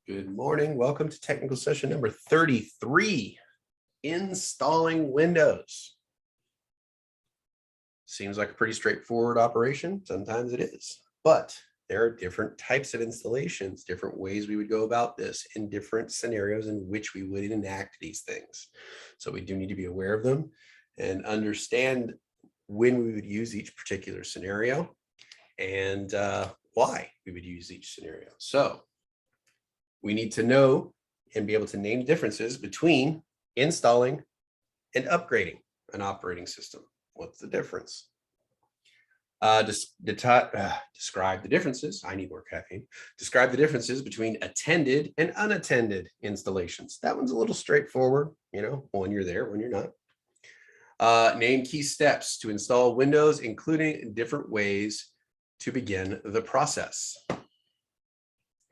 Good morning. Welcome to technical session number 33, installing Windows. Seems like a pretty straightforward operation. Sometimes it is, but there are different types of installations, different ways we would go about this, in different scenarios in which we would enact these things. So we do need to be aware of them and understand when we would use each particular scenario and why we would use each scenario. So we need to know and be able to name differences between installing and upgrading an operating system. What's the difference? Describe the differences. I need more caffeine. Describe the differences between attended and unattended installations. That one's a little straightforward, when you're there, when you're not. Name key steps to install Windows, including different ways to begin the process.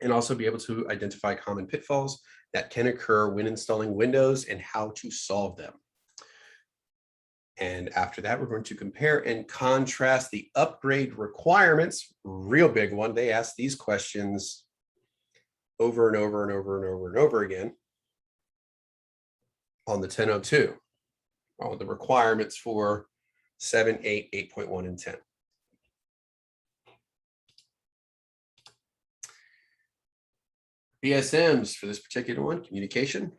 And also be able to identify common pitfalls that can occur when installing Windows and how to solve them. And after that, we're going to compare and contrast the upgrade requirements. Real big one. They ask these questions over and over and over and over and over again on the 1002. All the requirements for 7, 8, 8.1, and 10. BSMs for this particular one, communication.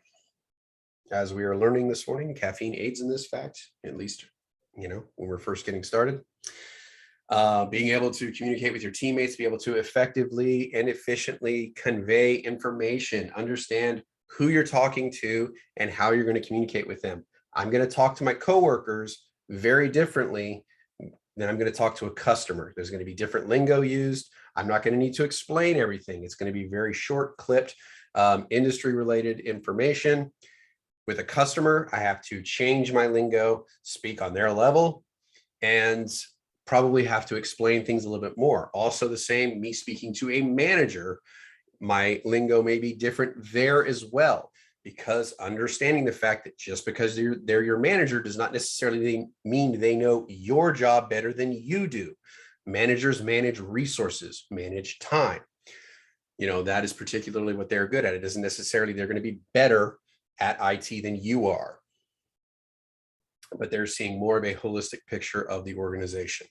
As we are learning this morning, caffeine aids in this fact, at least, when we're first getting started. Being able to communicate with your teammates, be able to effectively and efficiently convey information, understand who you're talking to and how you're going to communicate with them. I'm going to talk to my coworkers very differently than I'm going to talk to a customer. There's going to be different lingo used. I'm not going to need to explain everything. It's going to be very short, clipped, industry-related information. With a customer, I have to change my lingo, speak on their level, and probably have to explain things a little bit more. Also the same, me speaking to a manager, my lingo may be different there as well, because understanding the fact that just because they're your manager does not necessarily mean they know your job better than you do. Managers manage resources, manage time. That is particularly what they're good at. It isn't necessarily they're going to be better at IT than you are, but they're seeing more of a holistic picture of the organization.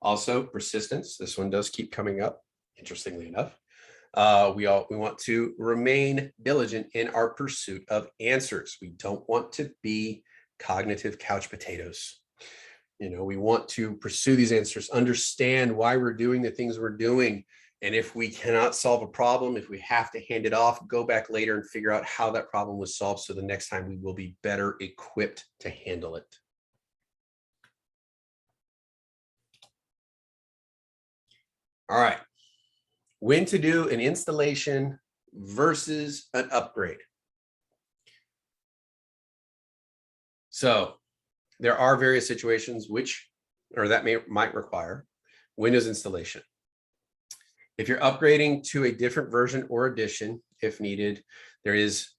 Also, persistence. This one does keep coming up, interestingly enough. We want to remain diligent in our pursuit of answers. We don't want to be cognitive couch potatoes. We want to pursue these answers, understand why we're doing the things we're doing. And if we cannot solve a problem, if we have to hand it off, go back later and figure out how that problem was solved. So the next time we will be better equipped to handle it. All right. When to do an installation versus an upgrade. So there are various situations that might require Windows installation. If you're upgrading to a different version or edition, if needed, there is,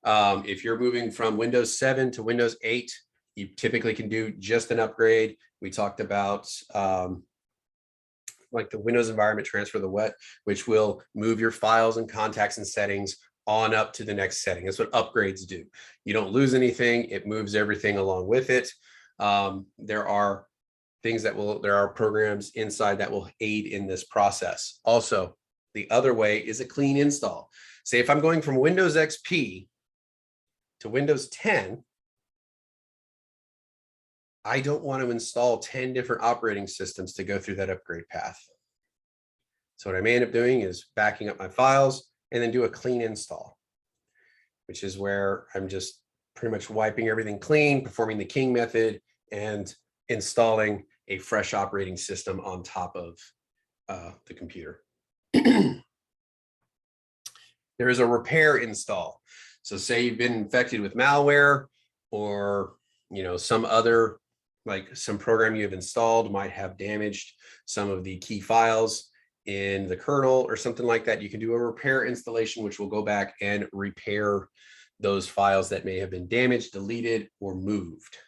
if you're moving from Windows 7 to Windows 8, you typically can do just an upgrade. We talked about like the Windows environment transfer, the WET, which will move your files and contacts and settings on up to the next setting. That's what upgrades do. You don't lose anything. It moves everything along with it. There are programs inside that will aid in this process. Also, the other way is a clean install. Say if I'm going from Windows XP to Windows 10, I don't want to install 10 different operating systems to go through that upgrade path. So what I may end up doing is backing up my files and then do a clean install, which is where I'm just pretty much wiping everything clean, performing the King method, and installing a fresh operating system on top of the computer. There is a repair install. So say you've been infected with malware, or some other, like some program you have installed might have damaged some of the key files in the kernel or something like that. You can do a repair installation, which will go back and repair those files that may have been damaged, deleted, or moved,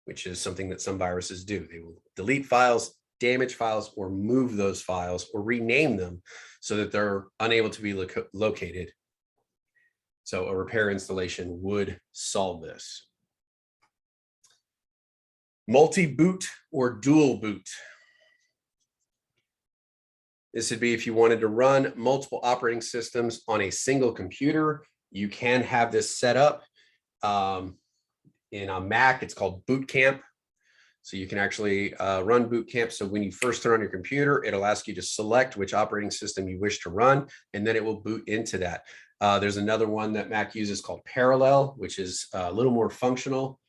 which is something that some viruses do. They will delete files damage files or move those files or rename them so that they're unable to be located. So a repair installation would solve this. Multi-boot or dual boot. This would be if you wanted to run multiple operating systems on a single computer. You can have this set up in a Mac. It's called Boot Camp. So you can actually run Boot Camp. So when you first turn on your computer, it'll ask you to select which operating system you wish to run, and then it will boot into that. There's another one that Mac uses called Parallel, which is a little more functional.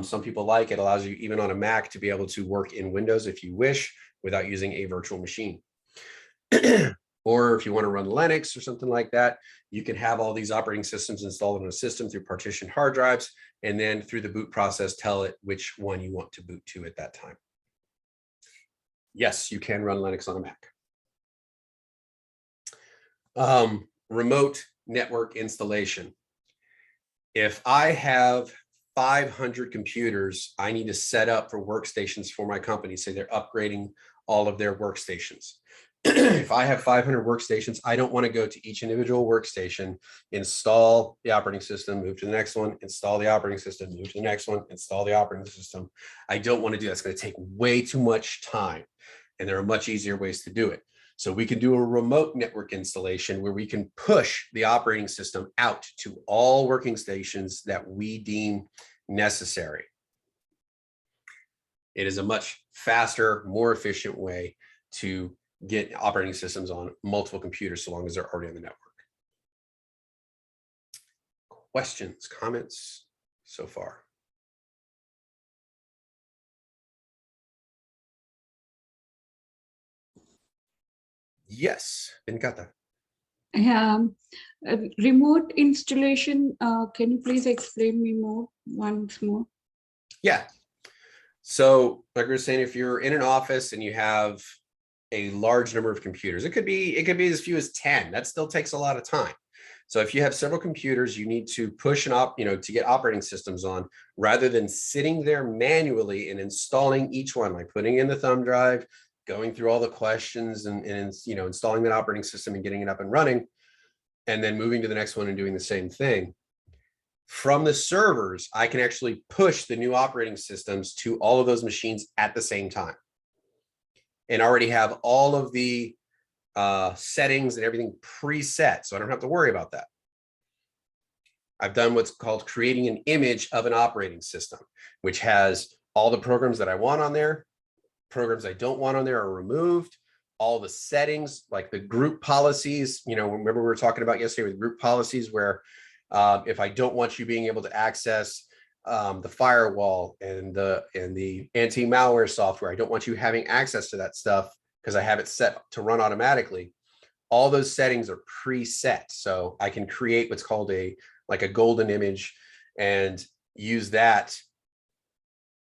Some people like it. Allows you, even on a Mac, to be able to work in Windows if you wish without using a virtual machine. Or if you want to run Linux or something like that, you can have all these operating systems installed on a system through partitioned hard drives, and then through the boot process, tell it which one you want to boot to at that time. Yes, you can run Linux on a Mac. Remote network installation. If I have 500 computers, I need to set up for workstations for my company. Say they're upgrading all of their workstations. If I have 500 workstations, I don't want to go to each individual workstation, install the operating system, move to the next one, install the operating system, move to the next one, install the operating system. I don't want to do that. It's going to take way too much time, and there are much easier ways to do it. So we can do a remote network installation where we can push the operating system out to all working stations that we deem necessary. It is a much faster, more efficient way to get operating systems on multiple computers so long as they're already on the network. Questions, comments so far? Yes, Benkata. Remote installation, can you please explain me more once more? Yeah. So like we were saying, if you're in an office and you have a large number of computers, it could be as few as 10. That still takes a lot of time. So if you have several computers, you need to push to get operating systems on, rather than sitting there manually and installing each one, like putting in the thumb drive, going through all the questions and installing that operating system and getting it up and running, and then moving to the next one and doing the same thing. From the servers, I can actually push the new operating systems to all of those machines at the same time, and already have all of the settings and everything preset, so I don't have to worry about that. I've done what's called creating an image of an operating system, which has all the programs that I want on there. Programs I don't want on there are removed. All the settings, like the group policies, remember we were talking about yesterday with group policies, where if I don't want you being able to access the firewall and the anti-malware software, I don't want you having access to that stuff because I have it set to run automatically. All those settings are preset, so I can create what's called a golden image and use that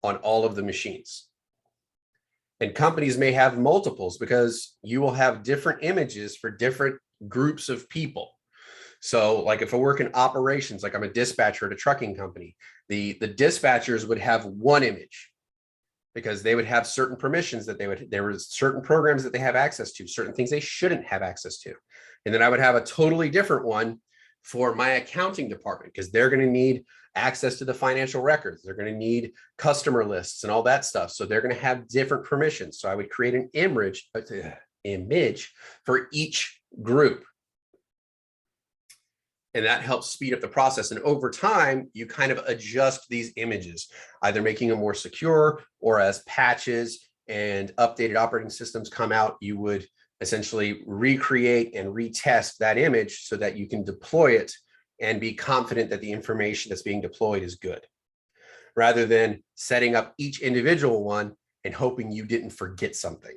on all of the machines. And companies may have multiples because you will have different images for different groups of people. So like if I work in operations, like I'm a dispatcher at a trucking company, the dispatchers would have one image because they would have certain permissions that there was certain programs that they have access to, certain things they shouldn't have access to. And then I would have a totally different one for my accounting department because they're going to need access to the financial records. They're going to need customer lists and all that stuff. So they're going to have different permissions. So I would create an image for each group. And that helps speed up the process. And over time, you kind of adjust these images, either making them more secure, or as patches and updated operating systems come out, you would essentially recreate and retest that image so that you can deploy it and be confident that the information that's being deployed is good, rather than setting up each individual one and hoping you didn't forget something.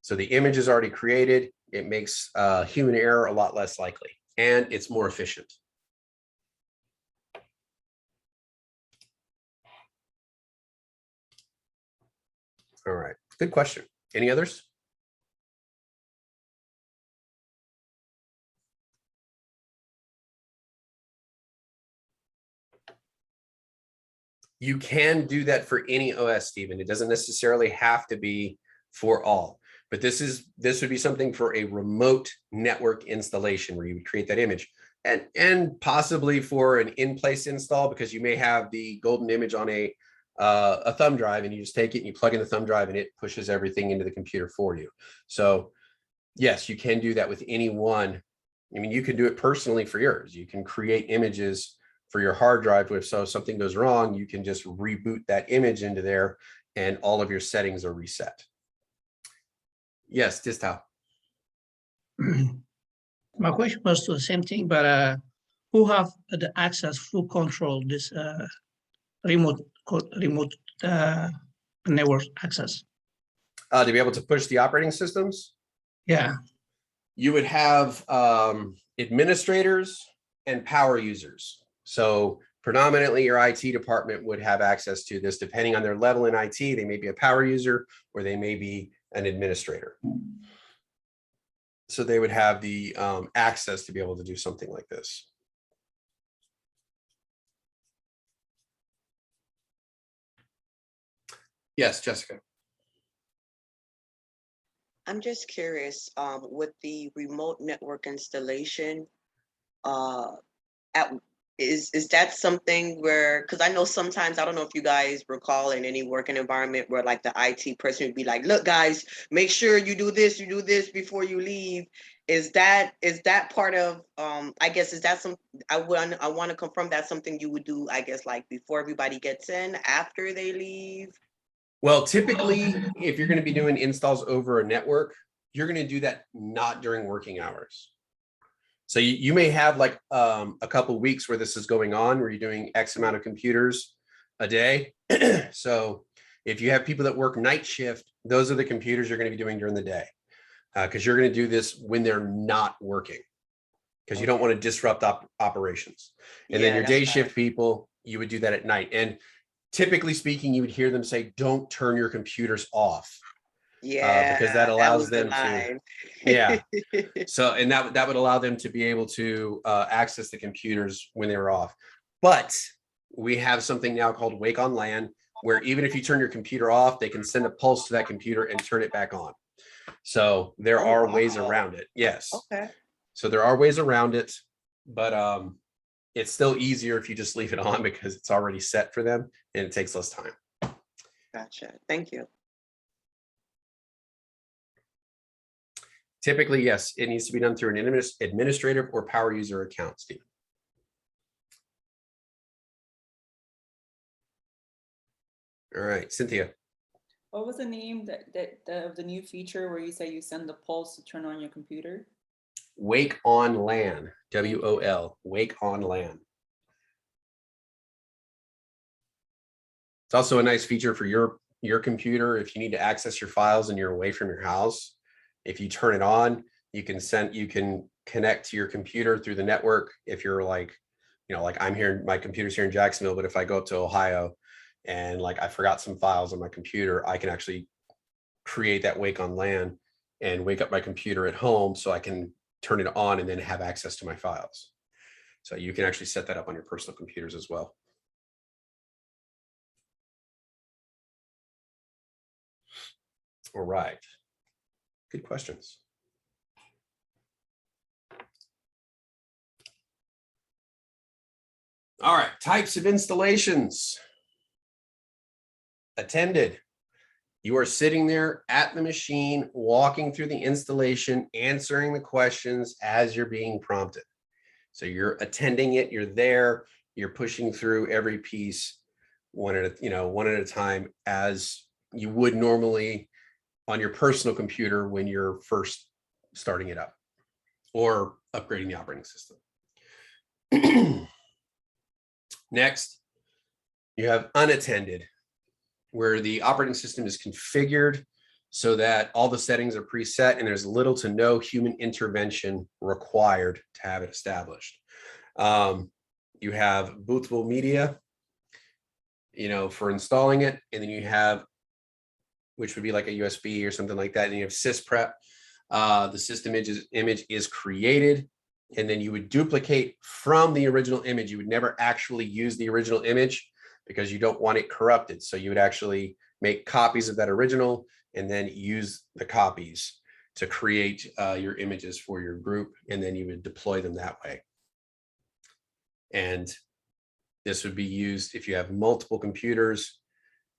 So the image is already created. It makes human error a lot less likely, and it's more efficient. All right, good question. Any others? You can do that for any OS, Stephen. It doesn't necessarily have to be for all, but this would be something for a remote network installation where you would create that image, and possibly for an in-place install, because you may have the golden image on a thumb drive, and you just take it and you plug in the thumb drive and it pushes everything into the computer for you. So yes, you can do that with any one. I mean, you can do it personally for yours. You can create images for your hard drive with, so if something goes wrong, you can just reboot that image into there and all of your settings are reset. Yes, Distal. My question was to the same thing, but who have the access, who control this remote network access? To be able to push the operating systems? Yeah. You would have administrators and power users. So predominantly your IT department would have access to this. Depending on their level in IT, they may be a power user or they may be an administrator. So they would have the access to be able to do something like this. Yes, Jessica. I'm just curious, with the remote network installation, is that something where, because I know sometimes, I don't know if you guys recall in any working environment where like the IT person would be like, look guys, make sure you do this before you leave. Is that part of, I guess, is that some, I want to confirm that's something you would do, I guess, like before everybody gets in, after they leave? Well, typically, if you're going to be doing installs over a network, you're going to do that not during working hours. So you may have like a couple of weeks where this is going on, where you're doing X amount of computers a day. So if you have people that work night shift, those are the computers you're going to be doing during the day, because you're going to do this when they're not working, because you don't want to disrupt operations. And then your day shift people, you would do that at night. And typically speaking, you would hear them say, don't turn your computers off. Yeah, because that allows them to, yeah. So, and that would allow them to be able to access the computers when they were off. But we have something now called Wake on LAN, where even if you turn your computer off, they can send a pulse to that computer and turn it back on. So there are ways around it. Yes. Okay. So there are ways around it, but it's still easier if you just leave it on, because it's already set for them and it takes less time. Gotcha. Thank you. Typically, yes, it needs to be done through an administrative or power user account, Steve. All right, Cynthia. What was the name of the new feature where you say you send the pulse to turn on your computer? Wake on LAN, WOL, Wake on LAN. It's also a nice feature for your computer if you need to access your files and you're away from your house. If you turn it on, you can connect to your computer through the network. If you're like, like I'm here, my computer's here in Jacksonville, but if I go up to Ohio and like I forgot some files on my computer, I can actually create that Wake on LAN and wake up my computer at home so I can turn it on and then have access to my files. So you can actually set that up on your personal computers as well. All right. Good questions. All right, types of installations. Attended. You are sitting there at the machine, walking through the installation, answering the questions as you're being prompted. So you're attending it, you're there, you're pushing through every piece one at a time, as you would normally on your personal computer when you're first starting it up or upgrading the operating system. Next, you have unattended, where the operating system is configured so that all the settings are preset and there's little to no human intervention required to have it established. You have bootable media, for installing it, and then you have, which would be like a USB or something like that. And you have sysprep. The system image is created, and then you would duplicate from the original image. You would never actually use the original image, because you don't want it corrupted. So you would actually make copies of that original and then use the copies to create your images for your group, and then you would deploy them that way. And this would be used if you have multiple computers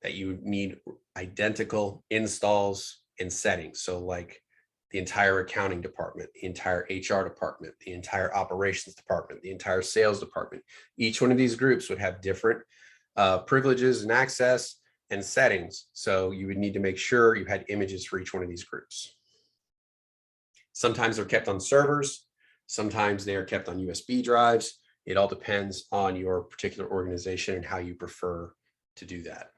that you need identical installs and settings. So like the entire accounting department, the entire HR department, the entire operations department, the entire sales department. Each one of these groups would have different privileges and access and settings. So you would need to make sure you had images for each one of these groups. Sometimes they're kept on servers. Sometimes they are kept on USB drives. It all depends on your particular organization and how you prefer to do that.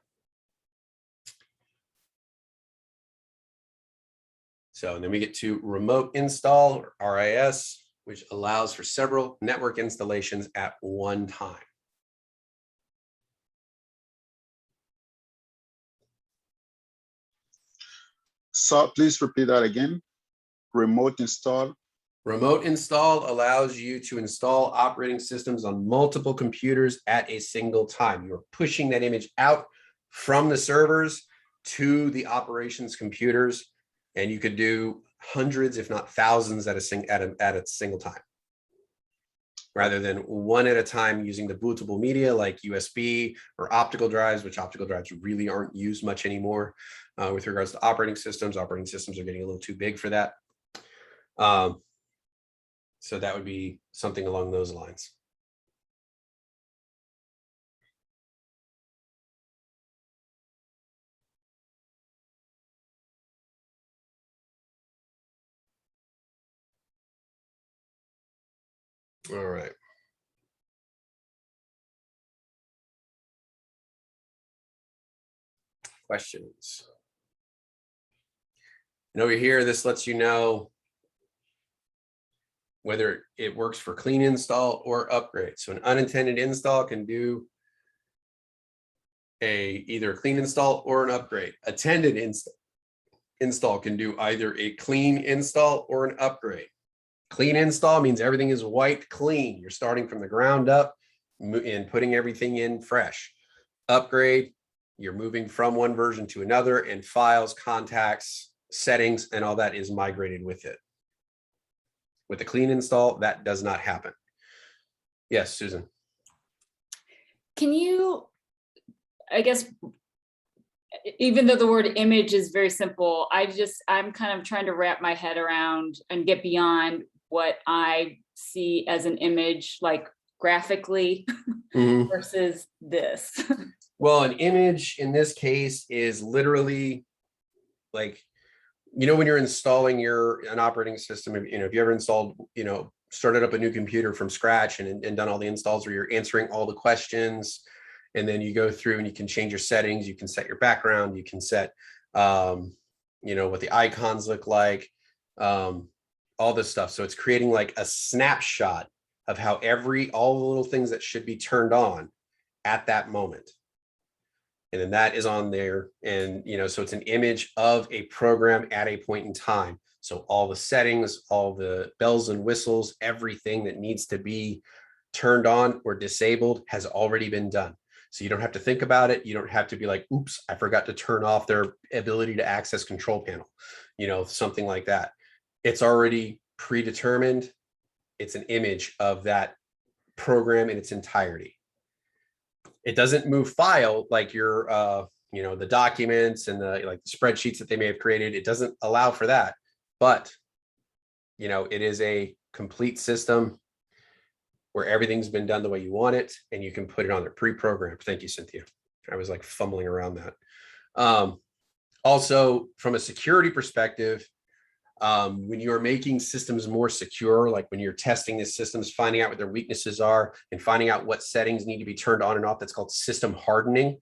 So, and then we get to remote install, or RIS, which allows for several network installations at one time. So please repeat that again. Remote install. Remote install allows you to install operating systems on multiple computers at a single time. You're pushing that image out from the servers to the operations computers, and you could do hundreds, if not thousands, at a single time, rather than one at a time using the bootable media like USB or optical drives, which optical drives really aren't used much anymore. With regards to operating systems are getting a little too big for that. So that would be something along those lines. All right. Questions? And over here, this lets you know whether it works for clean install or upgrade. So an unintended install can do either a clean install or an upgrade. Attended install can do either a clean install or an upgrade. Clean install means everything is wiped clean. You're starting from the ground up and putting everything in fresh. Upgrade, you're moving from one version to another, and files, contacts, settings, and all that is migrated with it. With a clean install, that does not happen. Yes, Susan. Can you, I guess, even though the word image is very simple, I'm kind of trying to wrap my head around and get beyond what I see as an image, like graphically versus this. Well, an image in this case is literally like, when you're installing an operating system, if you ever installed, started up a new computer from scratch and done all the installs where you're answering all the questions, and then you go through and you can change your settings, you can set your background, you can set, what the icons look like, all this stuff. So it's creating like a snapshot of how all the little things that should be turned on at that moment. And then that is on there. And, so it's an image of a program at a point in time. So all the settings, all the bells and whistles, everything that needs to be turned on or disabled has already been done. So you don't have to think about it. You don't have to be like, oops, I forgot to turn off their ability to access control panel, something like that. It's already predetermined. It's an image of that program in its entirety. It doesn't move file like your, the documents and the spreadsheets that they may have created. It doesn't allow for that, but, it is a complete system where everything's been done the way you want it, and you can put it on there pre-programmed. Thank you, Cynthia. I was like fumbling around that. Also, from a security perspective, when you're making systems more secure, like when you're testing the systems, finding out what their weaknesses are and finding out what settings need to be turned on and off, that's called system hardening.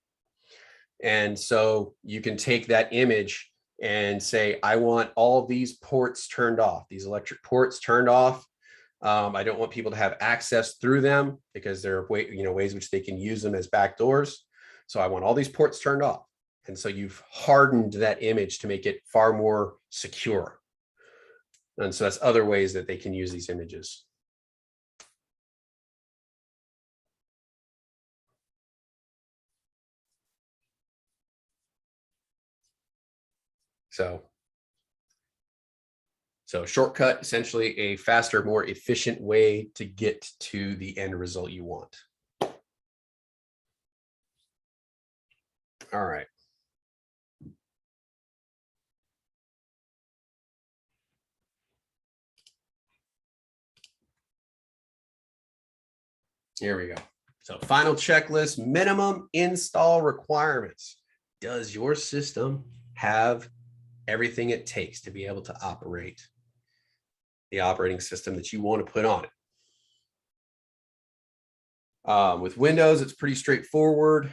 And so you can take that image and say, I want all these ports turned off, these electric ports turned off. I don't want people to have access through them because there are ways which they can use them as backdoors. So I want all these ports turned off. And so you've hardened that image to make it far more secure. And so that's other ways that they can use these images. So shortcut, essentially a faster, more efficient way to get to the end result you want. All right. Here we go. So final checklist, minimum install requirements. Does your system have everything it takes to be able to operate the operating system that you want to put on it? With Windows, it's pretty straightforward.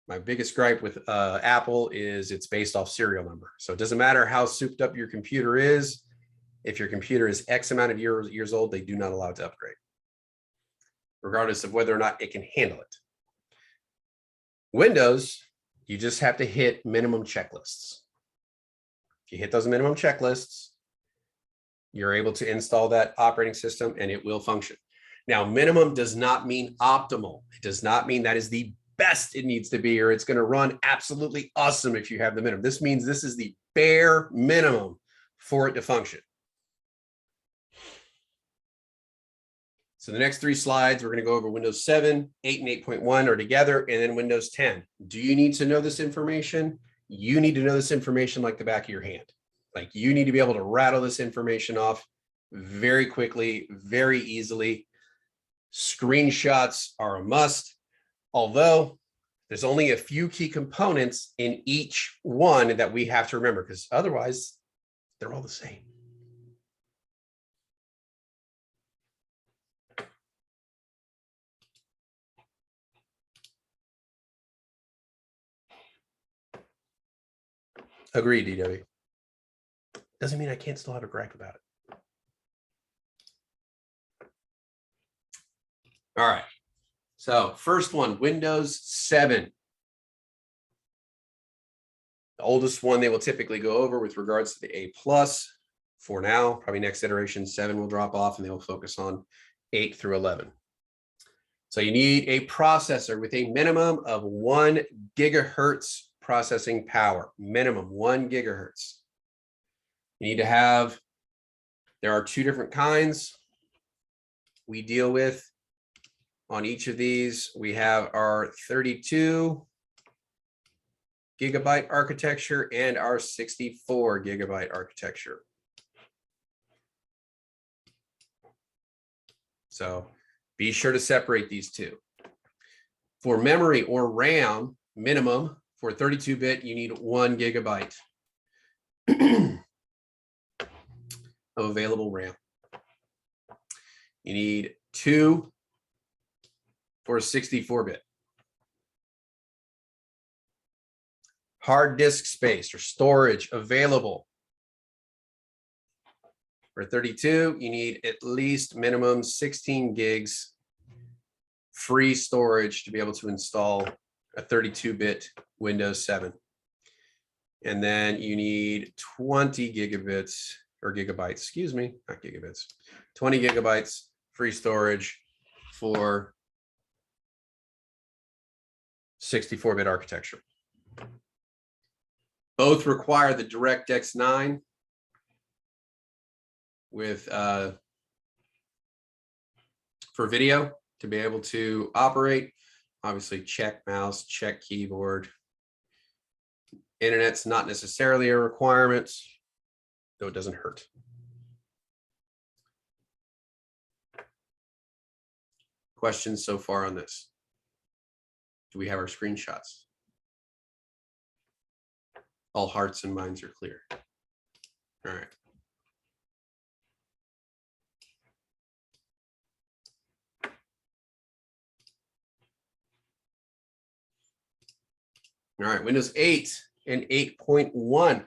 My biggest gripe with Apple is it's based off serial number. So it doesn't matter how souped up your computer is. If your computer is X amount of years old, they do not allow it to upgrade, regardless of whether or not it can handle it. Windows, you just have to hit minimum checklists. If you hit those minimum checklists, you're able to install that operating system and it will function. Now, minimum does not mean optimal. It does not mean that is the best it needs to be, or it's going to run absolutely awesome if you have the minimum. This means this is the bare minimum for it to function. So the next 3 slides, we're going to go over Windows 7, 8, and 8.1 are together, and then Windows 10. Do you need to know this information? You need to know this information like the back of your hand. Like, you need to be able to rattle this information off very quickly, very easily. Screenshots are a must, although there's only a few key components in each one that we have to remember, because otherwise they're all the same. Agreed, DW. Doesn't mean I can't still have a gripe about it. All right. So first one, Windows 7. The oldest one they will typically go over with regards to the A+. For now, probably next iteration, 7 will drop off and they will focus on 8 through 11. So you need a processor with a minimum of 1 gigahertz processing power, minimum 1 gigahertz. You need to have, there are 2 different kinds we deal with on each of these. We have our 32 gigabyte architecture and our 64 gigabyte architecture. So be sure to separate these 2. For memory or RAM, minimum for 32-bit, you need 1 gigabyte of available RAM. You need 2 for 64-bit. Hard disk space or storage available. For 32, you need at least minimum 16 gigs free storage to be able to install a 32-bit Windows 7. And then you need 20 gigabits or gigabytes, excuse me, not gigabits, 20 gigabytes free storage for 64-bit architecture. Both require the DirectX 9 with for video to be able to operate. Obviously, check mouse, check keyboard. Internet's not necessarily a requirement, though it doesn't hurt. Questions so far on this? Do we have our screenshots? All hearts and minds are clear. All right. All right, Windows 8 and 8.1.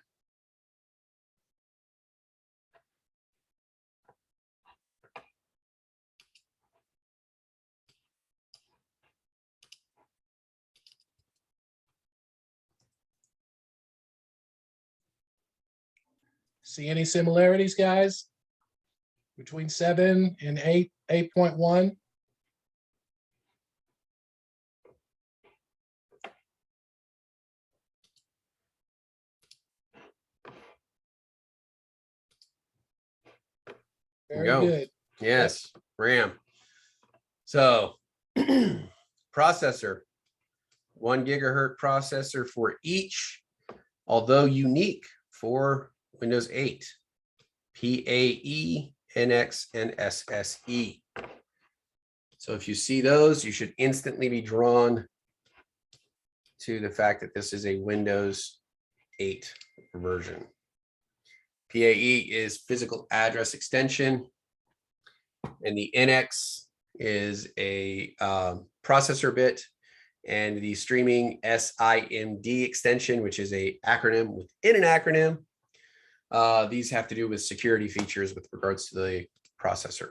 See any similarities, guys, between 7 and 8.1? Very go. good. Yes, RAM. So processor, 1 gigahertz processor for each, although unique for Windows 8, PAE, NX, and SSE. So if you see those, you should instantly be drawn to the fact that this is a Windows 8 version. PAE is physical address extension, and the NX is a processor bit, and the streaming SIMD extension, which is a acronym within an acronym. These have to do with security features with regards to the processor.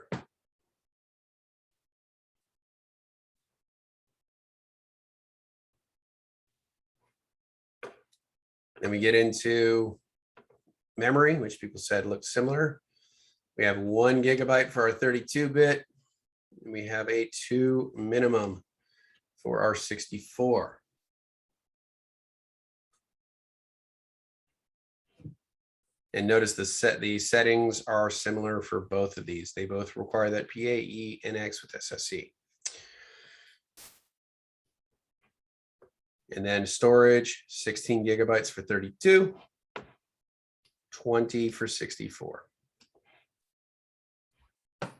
Then we get into memory, which people said looks similar. We have 1 gigabyte for our 32-bit. We have a 2 minimum for our 64. And notice the settings are similar for both of these. They both require that PAE NX with SSE. And then storage, 16 gigabytes for 32, 20 for 64. Can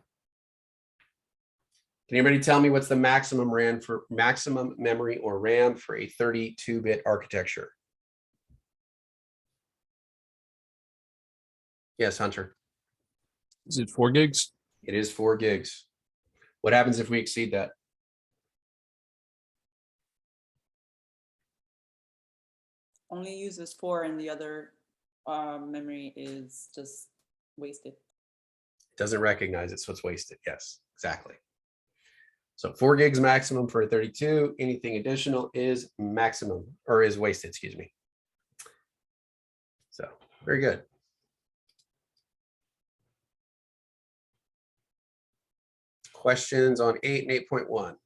anybody tell me what's the maximum RAM for maximum memory or RAM for a 32-bit architecture? Yes, Hunter. Is it 4 gigs? It is 4 gigs. What happens if we exceed that? Only uses 4 and the other memory is just wasted. Doesn't recognize it, so it's wasted. Yes, exactly. So 4 gigs maximum for a 32. Anything additional is maximum, or is wasted, excuse me. So very good. Questions on 8 and 8.1?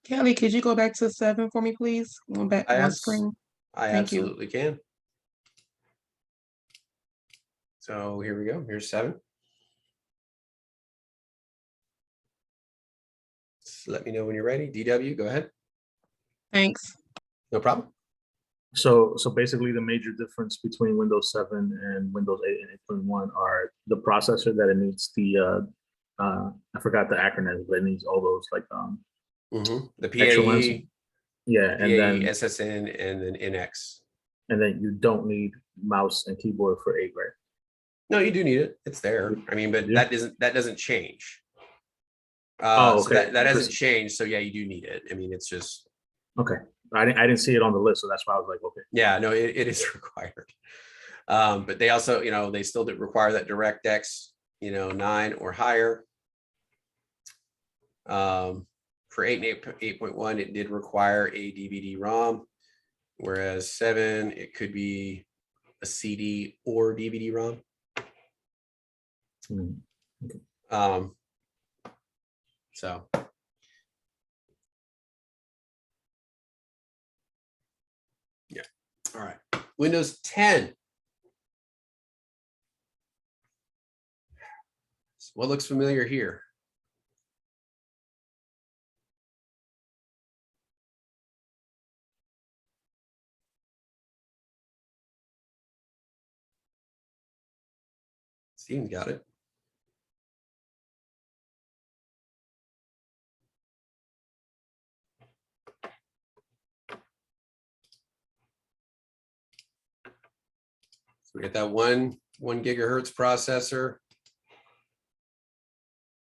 Kelly, could you go back to 7 for me, please? One back, one screen. I Thank you. absolutely can. So here we go. Here's 7. Just let me know when you're ready. DW, go ahead. Thanks. No problem. So basically the major difference between Windows 7 and Windows 8 and 8.1 are the processor that it needs the I forgot the acronym, but it needs all those like The extra ones. PAE, Yeah, and PAE, then SSN, and then NX. you don't need mouse and keyboard for 8, right? No, you do need it. It's there. I mean, but Yeah. that doesn't change. Oh, So okay. that hasn't changed. So yeah, you do need it. I mean, it's just, Okay. I didn't see it on the list, so that's why I was like, okay. yeah, no, it is required. But they also, they still do require that DirectX, 9 or higher. For 8 and 8.1, it did require a DVD-ROM, whereas 7, it could be a CD or DVD-ROM. So. Yeah. All right. Windows 10. What looks familiar here? Steven got it. So we get that one gigahertz processor,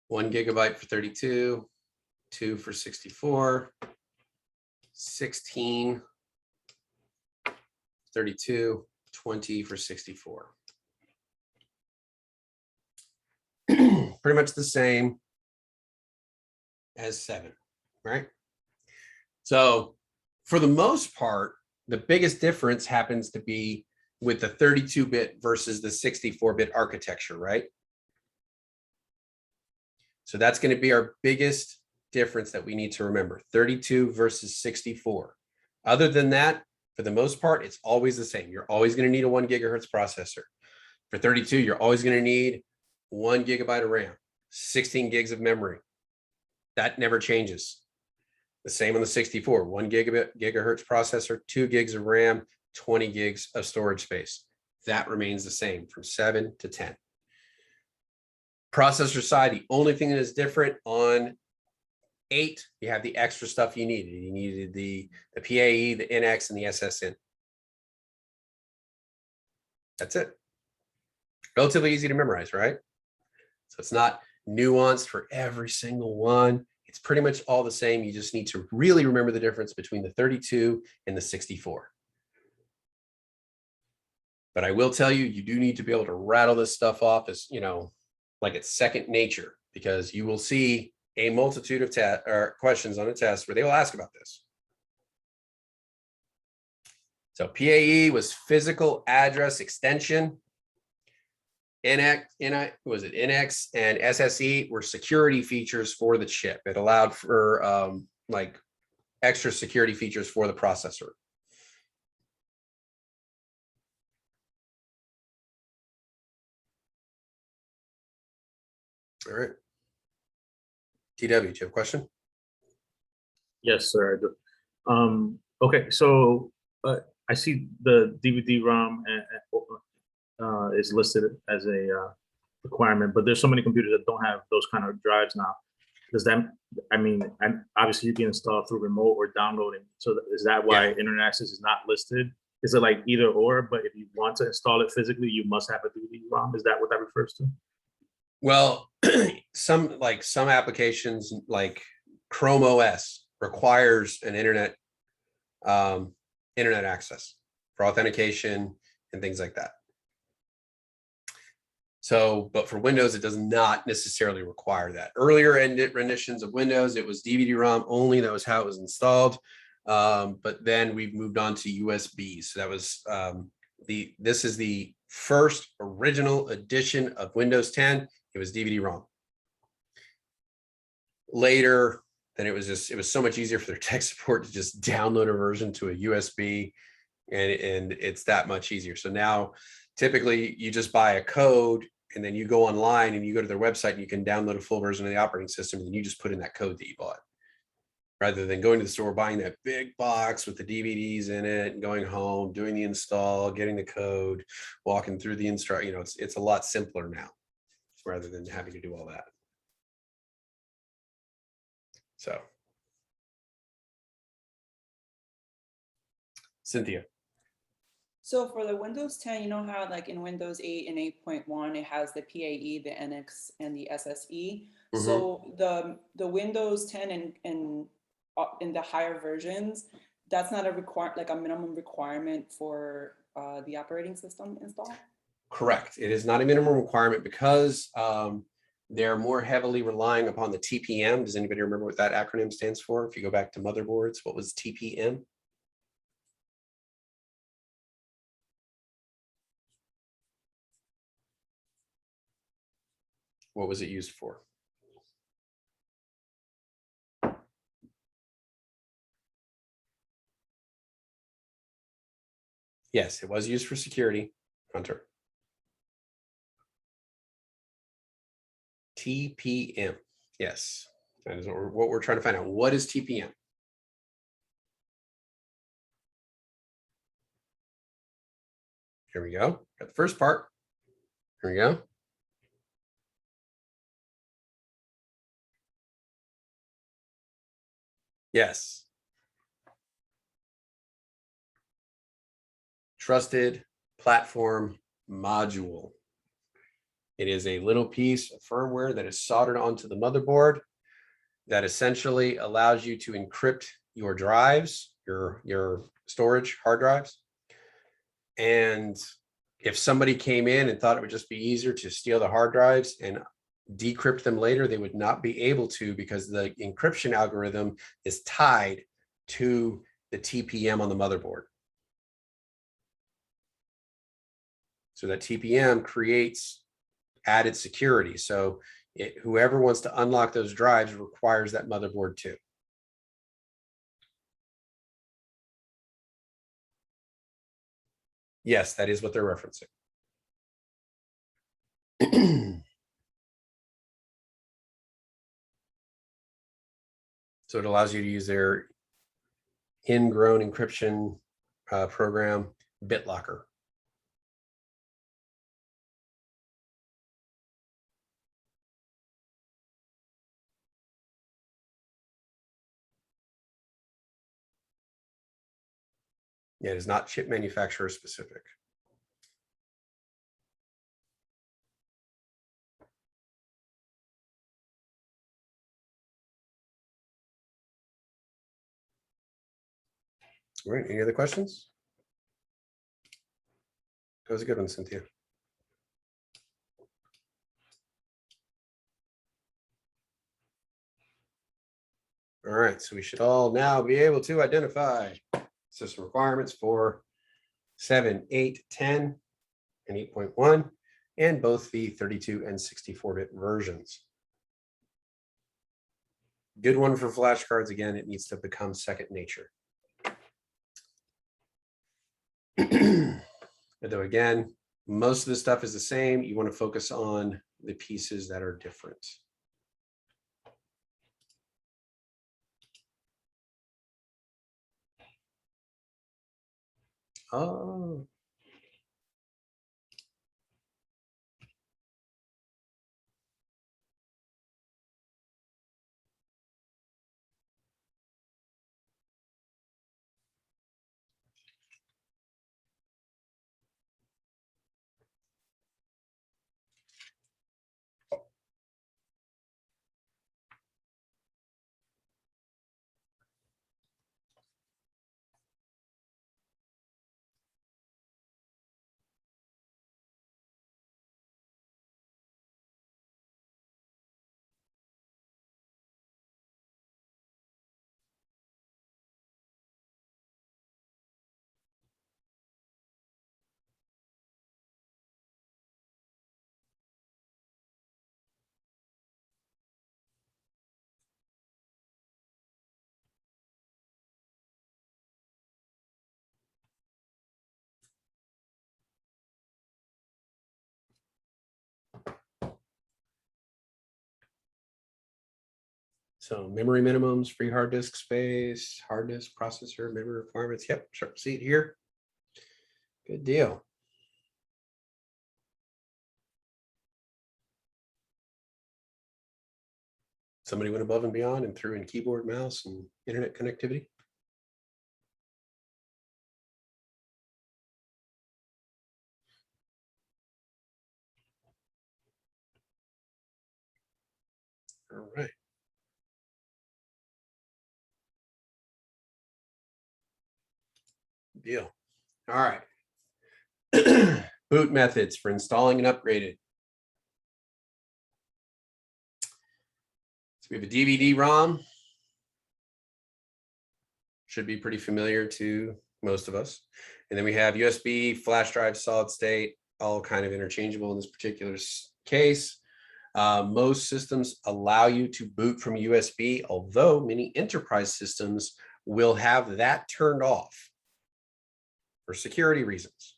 1 gigabyte for 32, 2 for 64, 16, 32, 20 for 64. Pretty much the same as 7, right? So for the most part, the biggest difference happens to be with the 32-bit versus the 64-bit architecture, right? So that's going to be our biggest difference that we need to remember, 32 versus 64. Other than that, for for the most part, it's always the same. You're always going to need a 1 gigahertz processor. For 32, you're always going to need 1 gigabyte of RAM, 16 gigs of memory. That never changes. The same on the 64, 1 gigahertz processor, 2 gigs of RAM, 20 gigs of storage space. That remains the same from 7 to 10. Processor side, the only thing that is different on 8, you have the extra stuff you needed. You needed the PAE, the NX, and the SSN. That's it. Relatively easy to memorize, right? So it's not nuanced for every single one. It's pretty much all the same. You just need to really remember the difference between the 32 and the 64. But I will tell you, you do need to be able to rattle this stuff off as, you know, like it's second nature, because you will see a multitude of questions on a test where they will ask about this. So PAE was physical address extension. NX and SSE were security features for the chip. It allowed for like extra security features for the processor. All right. TW, do you have a question? Yes, sir, I do. Okay, so I see the DVD-ROM is listed as a requirement, but there's so many computers that don't have those kind of drives now. Does that, I mean, and obviously you can install through remote or downloading. So is that why internet access is not listed? Is it like either or, but if you want to install it physically, you must have a DVD-ROM? Is that what that refers to? Well, some applications like Chrome OS requires an internet access for authentication and things like that. So, but for Windows, it does not necessarily require that. Earlier renditions of Windows, it was DVD-ROM only. That was how it was installed. But then we've moved on to USB. So that was this is the first original edition of Windows 10. It was DVD-ROM. Later, then it was so much easier for their tech support to just download a version to a USB, and it's that much easier. So now, typically, you just buy a code, and then you go online and you go to their website and you can download a full version of the operating system, and then you just put in that code that you bought, rather than going to the store, buying that big box with the DVDs in it, and going home, doing the install, getting the code, walking through the instruction. You know, it's a lot simpler now, rather than having to do all that. So, Cynthia. So for the Windows 10, you know how like in Windows 8 and 8.1, it has the PAE, the NX, and the SSE. So the Windows 10 and in the higher versions, that's not a minimum requirement for the operating system install? Correct. It is not a minimum requirement because they're more heavily relying upon the TPM. Does anybody remember what that acronym stands for? If you go back to motherboards, what was TPM? What was it used for? Yes, it was used for security. Hunter. TPM. Yes, that is what we're trying to find out. What is TPM? Here we go. Got the first part. Here we go. Yes. Trusted Platform Module. It is a little piece of firmware that is soldered onto the motherboard that essentially allows you to encrypt your drives, your storage hard drives. And if somebody came in and thought it would just be easier to steal the hard drives and decrypt them later, they would not be able to, because the encryption algorithm is tied to the TPM on the motherboard. So that TPM creates added security. So whoever wants to unlock those drives requires that motherboard too. Yes, that is what they're referencing. So it allows you to use their ingrown encryption program, BitLocker. Yeah, it is not chip manufacturer specific. All right, any other questions? That was a good one, Cynthia. All right, so we should all now be able to identify system requirements for 7, 8, 10, and 8.1, and both the 32 and 64-bit versions. Good one for flashcards. Again, it needs to become second nature. Though again, most of the stuff is the same. You want to focus on the pieces that are different. Oh. So memory minimums, free hard disk space, hard disk processor, memory requirements. Yep, sure. See it here. Good deal. Somebody went above and beyond and threw in keyboard, mouse, and internet connectivity. All right. Deal. All right. Boot methods for installing and upgraded. So we have a DVD-ROM. Should be pretty familiar to most of us. And then we have USB, flash drive, solid state, all kind of interchangeable in this particular case. Most systems allow you to boot from USB, although many enterprise systems will have that turned off for security reasons.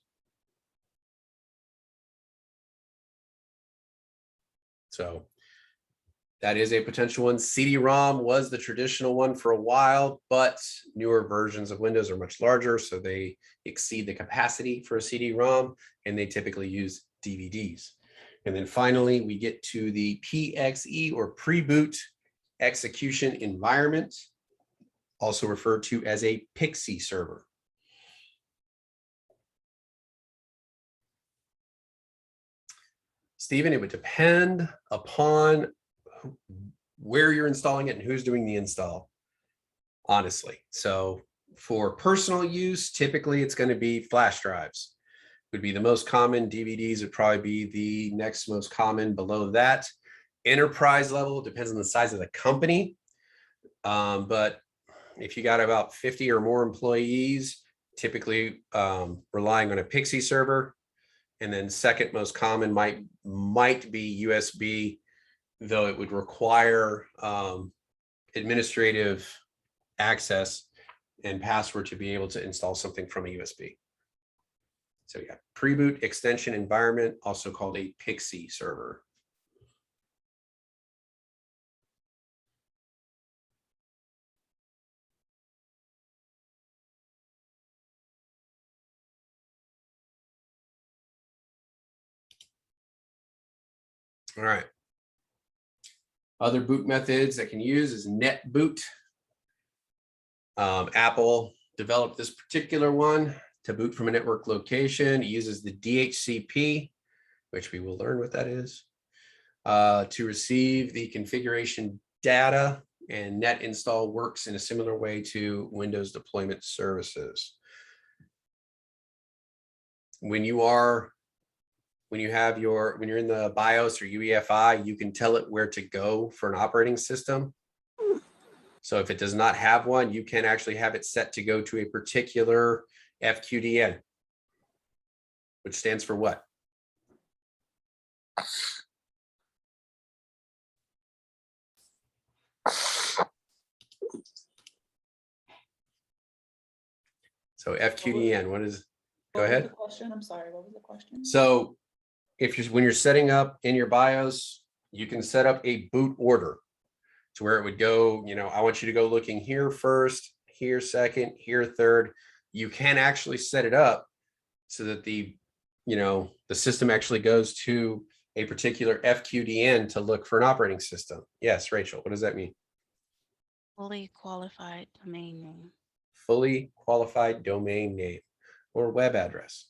So that is a potential one. CD-ROM was the traditional one for a while, but newer versions of Windows are much larger, so they exceed the capacity for a CD-ROM, and they typically use DVDs. And then finally, we get to the PXE or pre-boot execution environment, also referred to as a PXE server. Stephen, it would depend upon where you're installing it and who's doing the install, honestly. So for personal use, typically it's going to be flash drives. Would be the most common. DVDs would probably be the next most common. Below that, enterprise level depends on the size of the company. But if you got about 50 or more employees, typically relying on a PXE server. And then second most common might be USB, though it would require administrative access and password to be able to install something from a USB. So we got pre-boot extension environment, also called a PXE server. All right. Other boot methods that can use is net boot. Apple developed this particular one to boot from a network location. It uses the DHCP, which we will learn what that is, to receive the configuration data, and net install works in a similar way to Windows deployment services. When you're in the BIOS or UEFI, you can tell it where to go for an operating system. So if it does not have one, you can actually have it set to go to a particular FQDN, which stands for what? So FQDN, what is, go What was ahead. the question? I'm sorry, what was the question? So when you're setting up in your BIOS, you can set up a boot order to where it would go, I want you to go looking here first, here second, here third. You can actually set it up so that the system actually goes to a particular FQDN to look for an operating system. Yes, Rachel, what does that mean? Fully qualified domain name. Fully qualified domain name or web address.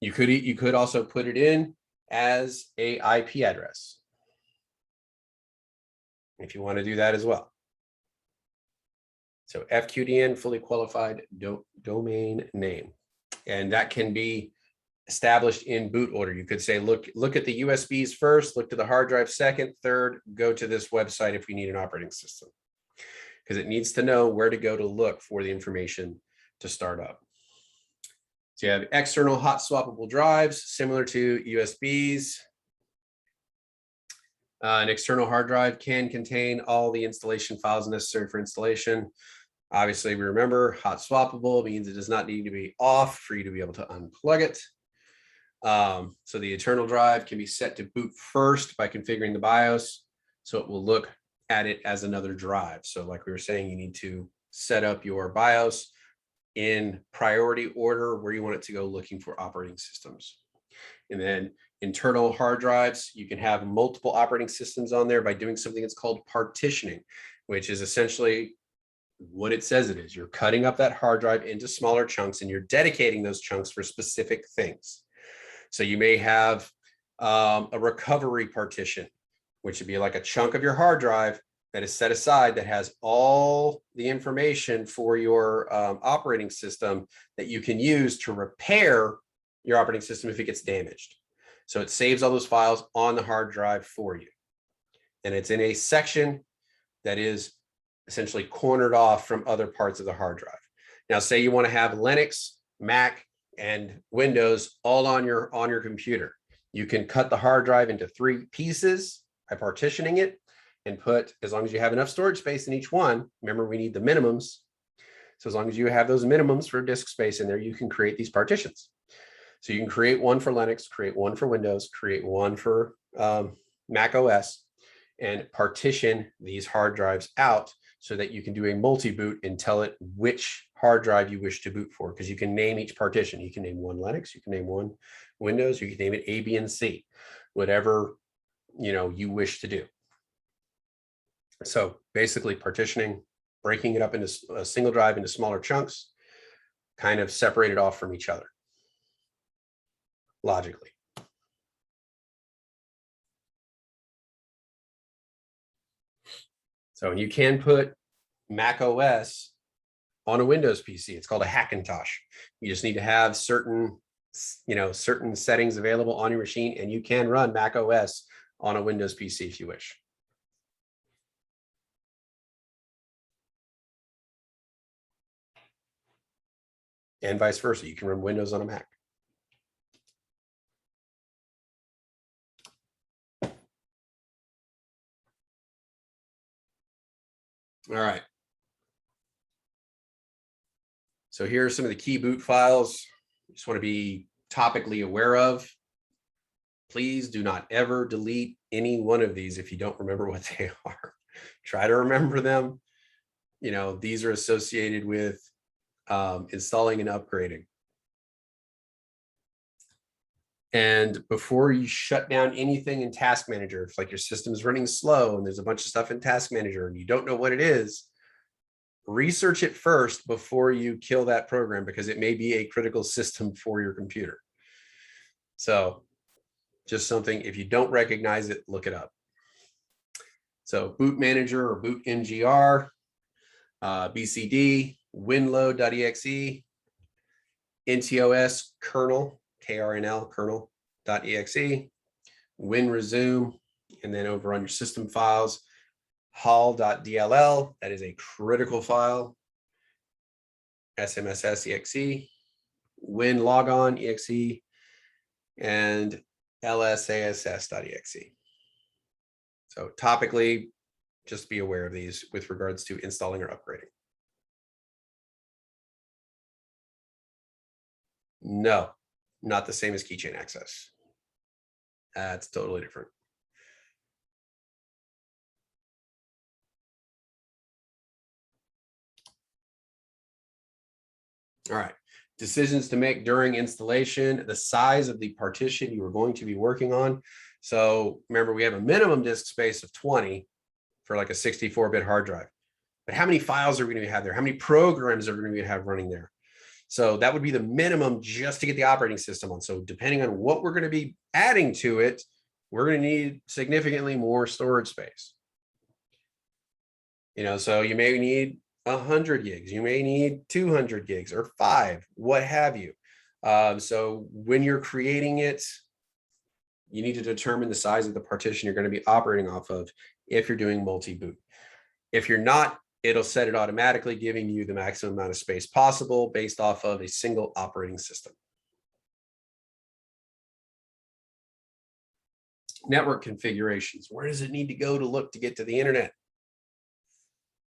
You could also put it in as a IP address if you want to do that as well. So FQDN, fully qualified domain name, and that can be established in boot order. You could say, look at the USBs first, look to the hard drive second, third, go to this website if we need an operating system, because it needs to know where to go to look for the information to start up. So you have external hot swappable drives, similar to USBs. An external hard drive can contain all the installation files necessary for installation. Obviously, we remember hot swappable means it does not need to be off for you to be able to unplug it. So the internal drive can be set to boot first by configuring the BIOS, so it will look at it as another drive. So like we were saying, you need to set up your BIOS in priority order where you want it to go looking for operating systems. And then internal hard drives, you can have multiple operating systems on there by doing something that's called partitioning, which is essentially what it says it is. You're cutting up that hard drive into smaller chunks and you're dedicating those chunks for specific things. So you may have a recovery partition, which would be like a chunk of your hard drive that is set aside that has all the information for your operating system that you can use to repair your operating system if it gets damaged. So it saves all those files on the hard drive for you. And it's in a section that is essentially cornered off from other parts of the hard drive. Now, say you want to have Linux, Mac, and Windows all on your computer. You can cut the hard drive into 3 pieces by partitioning it and put, as long as you have enough storage space in each one, remember we need the minimums. So as long as you have those minimums for disk space in there, you can create these partitions. So you can create one for Linux, create one for Windows, create one for Mac OS, and partition these hard drives out so that you can do a multi-boot and tell it which hard drive you wish to boot for, because you can name each partition. You can name one Linux, you can name one Windows, you can name it A, B, and C, whatever you wish to do. So basically partitioning, breaking it up into a single drive into smaller chunks, kind of separate it off from each other logically. So you can put Mac OS on a Windows PC. It's called a Hackintosh. You just need to have certain settings available on your machine, and you can run Mac OS on a Windows PC if you wish. And vice versa. You can run Windows on a Mac. All right. So here are some of the key boot files. Just want to be topically aware of. Please do not ever delete any one of these if you don't remember what they are. Try to remember them. You know, these are associated with installing and upgrading. And before you shut down anything in Task Manager, if like your system is running slow and there's a bunch of stuff in Task Manager and you don't know what it is, research it first before you kill that program, because it may be a critical system for your computer. So just something, if you don't recognize it, look it up. So boot manager or boot mgr, bcd, winload.exe, ntos kernel, krnl kernel.exe, winresume, and then over on your system files, hall.dll, that is a critical file, smss.exe, winlogon.exe, and lsass.exe. So topically, just be aware of these with regards to installing or upgrading. No, not the same as keychain access. That's totally different. All right, decisions to make during installation, the size of the partition you are going to be working on. So remember, we have a minimum disk space of 20 for like a 64-bit hard drive. But how many files are we going to have there? How many programs are we going to have running there? So that would be the minimum just to get the operating system on. So depending on what we're going to be adding to it, we're going to need significantly more storage space. You know, so you may need 100 gigs, you may need 200 gigs or 5, what have you. So when you're creating it, you need to determine the size of the partition you're going to be operating off of if you're doing multi-boot. If you're not, it'll set it automatically, giving you the maximum amount of space possible based off of a single operating system. Network configurations. Where does it need to go to look to get to the internet?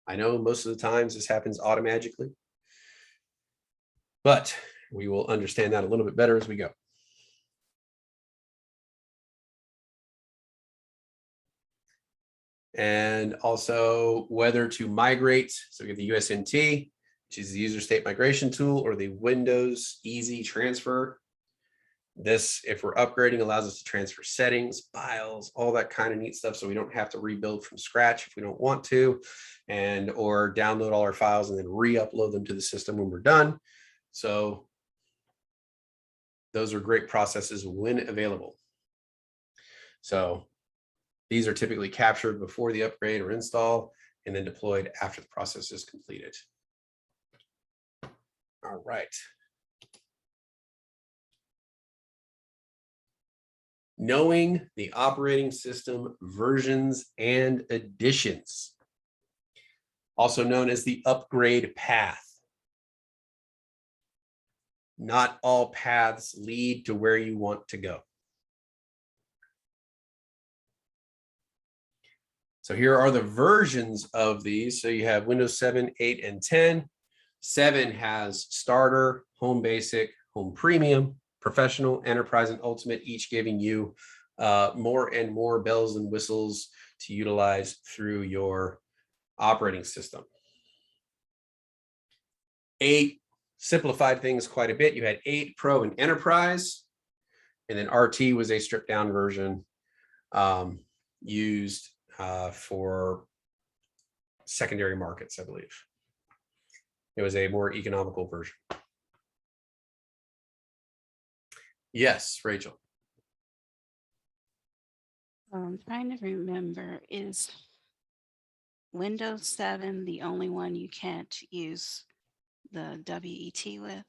I know most of the times this happens automatically, but we will understand that a little bit better as we go. And also whether to migrate. So we have the USMT, which is the user state migration tool, or the Windows Easy Transfer. This, if we're upgrading, allows us to transfer settings, files, all that kind of neat stuff, so we don't have to rebuild from scratch if we don't want to, and or download all our files and then re-upload them to the system when we're done. So those are great processes when available. So these are typically captured before the upgrade or install and then deployed after the process is completed. All right. Knowing the operating system versions and additions, also known as the upgrade path. Not all paths lead to where you want to go. So here are the versions of these. So you have Windows 7, 8, and 10. 7 has Starter, Home Basic, Home Premium, Professional, Enterprise, and Ultimate, each giving you more and more bells and whistles to utilize through your operating system. 8 simplified things quite a bit. You had 8 Pro and Enterprise, and then RT was a stripped down version used for secondary markets, I believe. It was a more economical version. Yes, Rachel. I'm trying to remember, is Windows 7 the only one you can't use the WET with?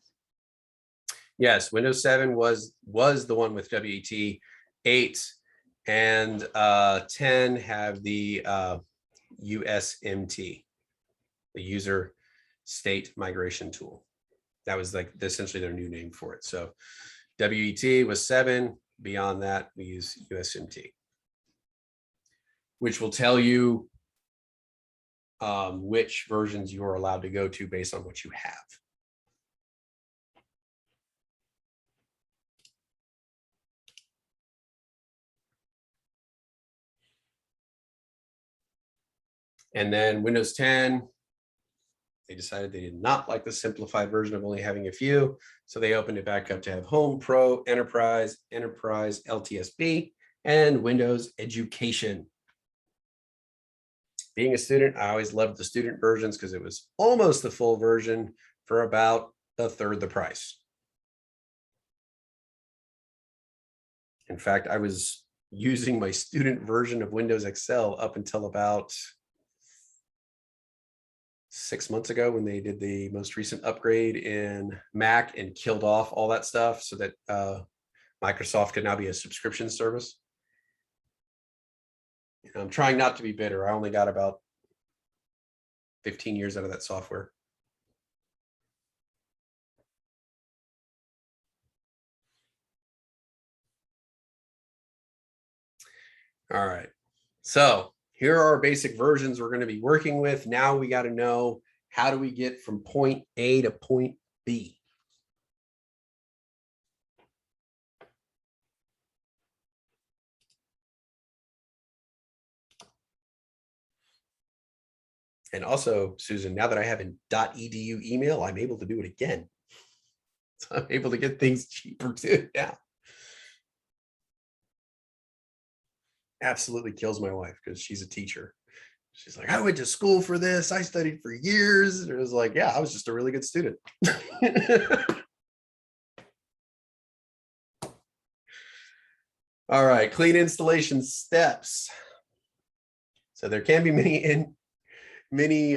Yes, Windows 7 was the one with WET. 8 and 10 have the USMT, the user state migration tool. That was like essentially their new name for it. So WET was 7. Beyond that, we use USMT, which will tell you which versions you are allowed to go to based on what you have. And then Windows 10, they decided they did not like the simplified version of only having a few. So they opened it back up to have Home, Pro, Enterprise, Enterprise, LTSB, and Windows Education. Being a student, I always loved the student versions because it was almost the full version for about a third the price. In fact, I was using my student version of Windows Excel up until about 6 months ago when they did the most recent upgrade in Mac and killed off all that stuff so that Microsoft could now be a subscription service. I'm trying not to be bitter. I only got about 15 years out of that software. All right. So here are our basic versions we're going to be working with. Now we got to know, how do we get from point A to point B? And also, Susan, now that I have an .edu email, I'm able to do it again. So I'm able to get things cheaper too now. Absolutely kills my wife because she's a teacher. She's like, I went to school for this. I studied for years. And it was like, yeah, I was just a really good student. All right, clean installation steps. So there can be many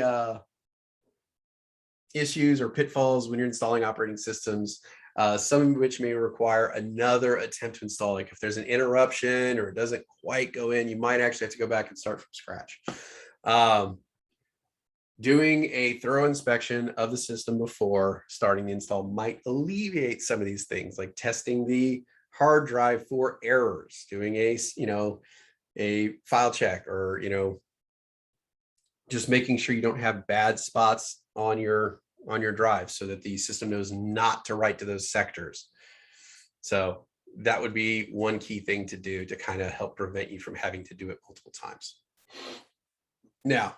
issues or pitfalls when you're installing operating systems, some of which may require another attempt to install. Like if there's an interruption or it doesn't quite go in, you might actually have to go back and start from scratch. Doing a thorough inspection of the system before starting the install might alleviate some of these things, like testing the hard drive for errors, doing a file check, or just making sure you don't have bad spots on your drive so that the system knows not to write to those sectors. So that would be one key thing to do to kind of help prevent you from having to do it multiple times. Now,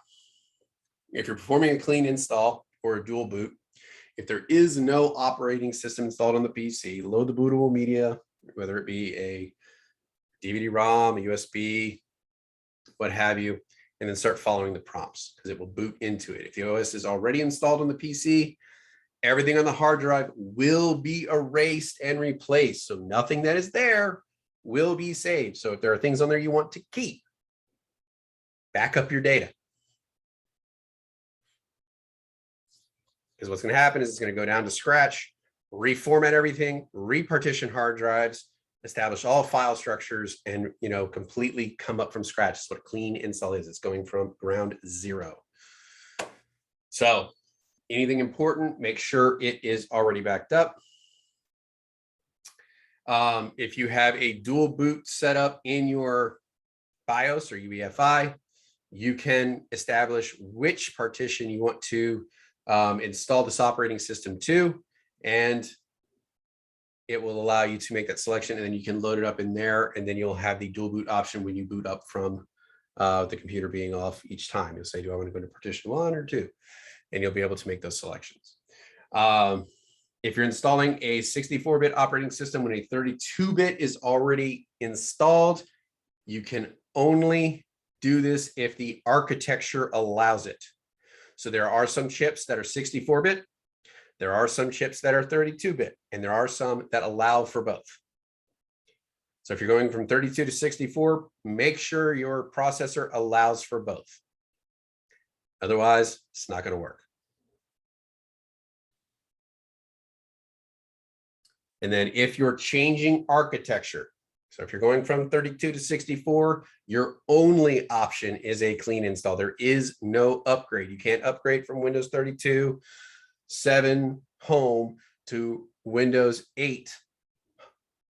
if you're performing a clean install or a dual boot, if there is no operating system installed on the PC, load the bootable media, whether it be a DVD-ROM, a USB, what have you, and then start following the prompts because it will boot into it. If the OS is already installed on the PC, everything on the hard drive will be erased and replaced. So nothing that is there will be saved. So if there are things on there you want to keep, back up your data. Because what's going to happen is it's going to go down to scratch, reformat everything, repartition hard drives, establish all file structures, and completely come up from scratch. That's what a clean install is. It's going from ground zero. So anything important, make sure it is already backed up. If you have a dual boot set up in your BIOS or UEFI, you can establish which partition you want to install this operating system to, and it will allow you to make that selection, and then you can load it up in there, and then you'll have the dual boot option when you boot up from the computer being off each time. You'll say, do I want to go to partition 1 or 2? And you'll be able to make those selections. If you're installing a 64-bit operating system when a 32-bit is already installed, you can only do this if the architecture allows it. So there are some chips that are 64-bit, there are some chips that are 32-bit, and there are some that allow for both. So if you're going from 32 to 64, make sure your processor allows for both. Otherwise, it's not going to work. And then if you're changing architecture, so if you're going from 32 to 64, your only option is a clean install. There is no upgrade. You can't upgrade from Windows 32, 7 Home to Windows 8,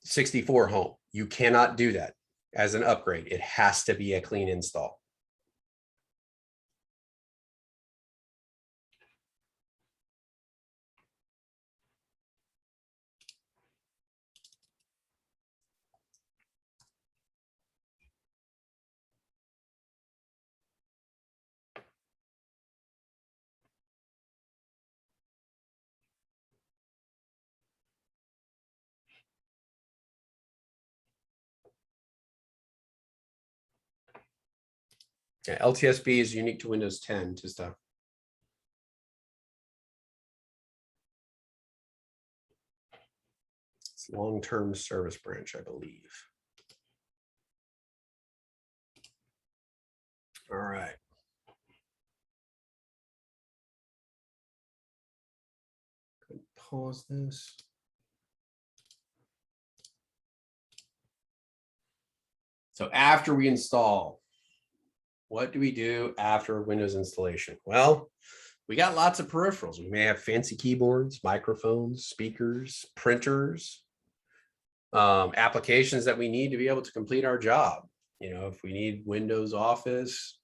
64 Home. You cannot do that as an upgrade. It has to be a clean install. Yeah, LTSB is unique to Windows 10, just it's long-term service branch, I believe. All right. Pause this. So after we install, what do we do after Windows installation? Well, we got lots of peripherals. We may have fancy keyboards, microphones, speakers, printers, applications that we need to be able to complete our job. You know, if we need Windows Office,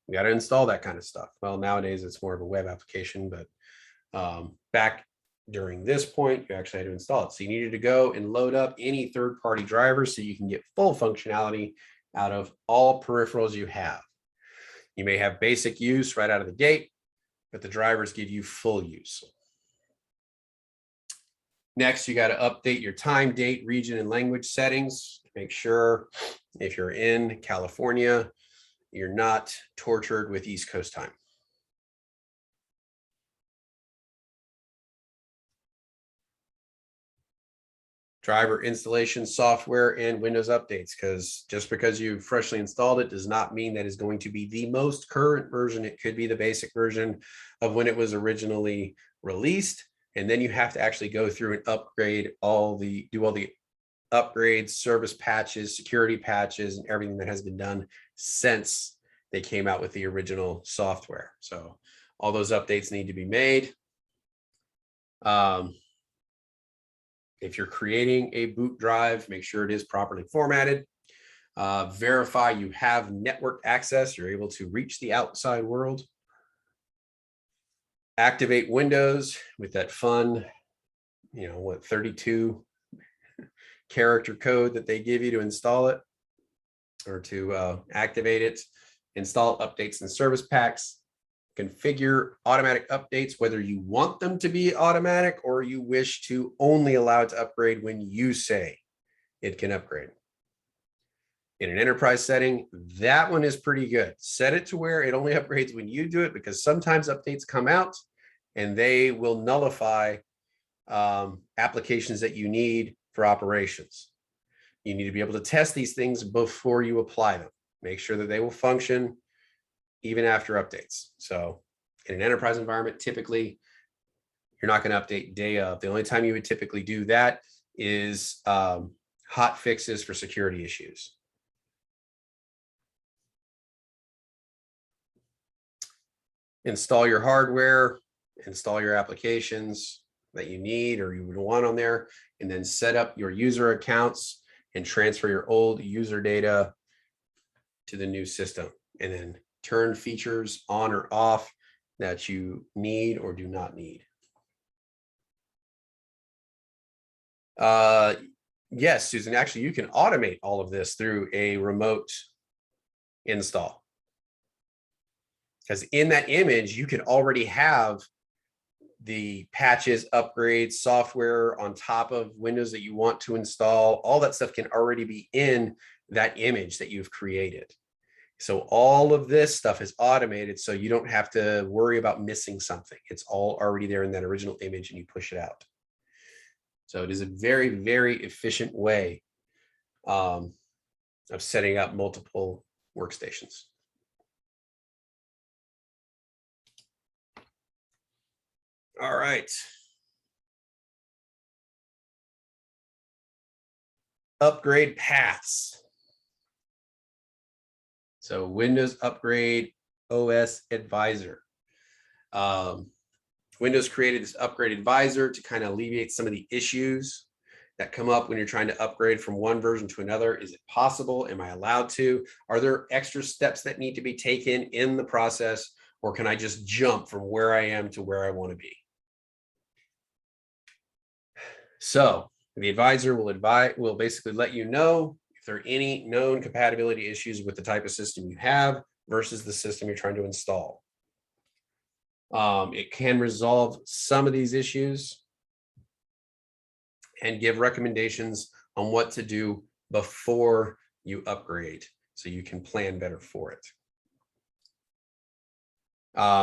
we got to install that kind of stuff. Well, nowadays it's more of a web application, but back during this point, you actually had to install it. So you needed to go and load up any third-party drivers so you can get full functionality out of all peripherals you have. You may have basic use right out of the gate, but the drivers give you full use. Next, you got to update your time, date, region, and language settings. Make sure if you're in California, you're not tortured with East Coast time. Driver installation software and Windows updates, because just because you freshly installed it does not mean that is going to be the most current version. It could be the basic version of when it was originally released. And then you have to actually go through and upgrade do all the upgrades, service patches, security patches, and everything that has been done since they came out with the original software. So all those updates need to be made. If you're creating a boot drive, make sure it is properly formatted. Verify you have network access. You're able to reach the outside world. Activate Windows with that fun, 32 character code that they give you to install it or to activate it. Install updates and service packs. Configure automatic updates, whether you want them to be automatic or you wish to only allow it to upgrade when you say it can upgrade. In an enterprise setting, that one is pretty good. Set it to where it only upgrades when you do it, because sometimes updates come out and they will nullify applications that you need for operations. You need to be able to test these things before you apply them. Make sure that they will function even after updates. So in an enterprise environment, typically you're not going to update day of. The only time you would typically do that is hot fixes for security issues. Install your hardware, install your applications that you need or you would want on there, and then set up your user accounts and transfer your old user data to the new system, and then turn features on or off that you need or do not need. Yes, Susan, actually you can automate all of this through a remote install. Because in that image, you can already have the patches, upgrades, software on top of Windows that you want to install. All that stuff can already be in that image that you've created. So all of this stuff is automated, so you don't have to worry about missing something. It's all already there in that original image and you push it out. So it is a very, very efficient way of setting up multiple workstations. All right. Upgrade paths. So Windows Upgrade OS Advisor. Windows created this Upgrade Advisor to kind of alleviate some of the issues that come up when you're trying to upgrade from one version to another. Is it possible? Am I allowed to? Are there extra steps that need to be taken in the process, or can I just jump from where I am to where I want to be? So the advisor will basically let you know if there are any known compatibility issues with the type of system you have versus the system you're trying to install. It can resolve some of these issues and give recommendations on what to do before you upgrade, so you can plan better for it.